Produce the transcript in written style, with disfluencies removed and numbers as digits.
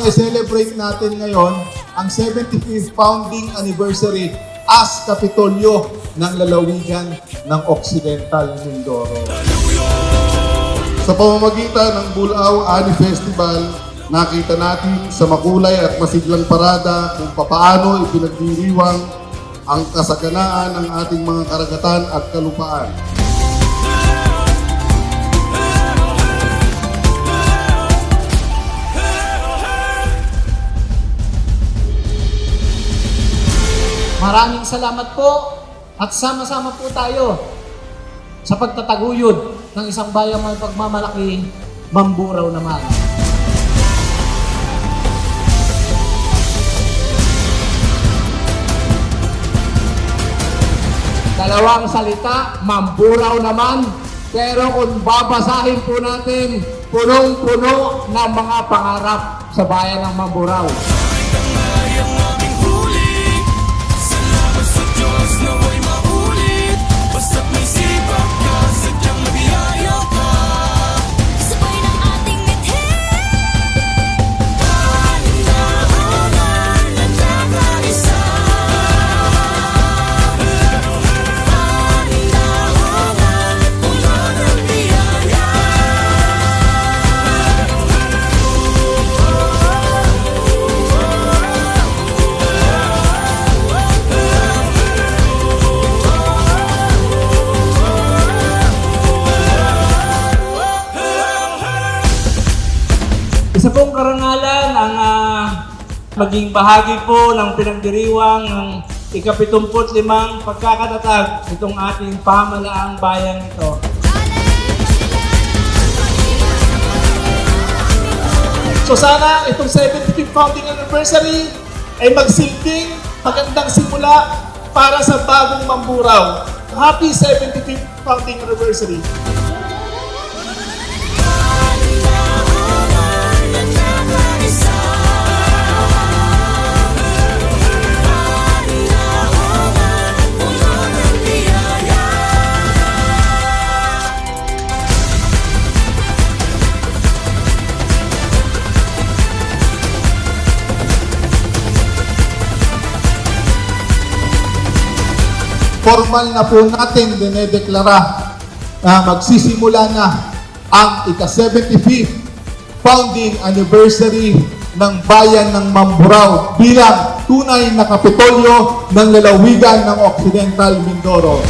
sineselebrate natin ngayon ang 75th founding anniversary as Kapitolyo ng lalawigan ng Occidental Mindoro. Sa pamamagitan ng Bulao Ani Festival, nakita natin sa makulay at masiglang parada kung papaano ipinagdiriwang ang kasaganaan ng ating mga karagatan at kalupaan. Maraming salamat po at sama-sama po tayo sa pagtataguyod ng isang bayang may pagmamalaki, Mamburao naman. Dalawang salita, Mamburao naman, pero kung babasahin po natin, punong-puno ng mga pangarap sa bayan ng Mamburao. Isa pong karangalan ang maging bahagi po ng pinagdiriwang ng ika-75 pagkakatatag itong ating pamahalaang bayan ito. So sana itong 75th founding anniversary ay magsilbing magandang simula para sa bagong Mamburao. Happy 75th founding anniversary! Formal na po natin dinedeklara na magsisimula na ang ika-75th founding anniversary ng bayan ng Mamburao bilang tunay na kapitolyo ng lalawigan ng Occidental Mindoro.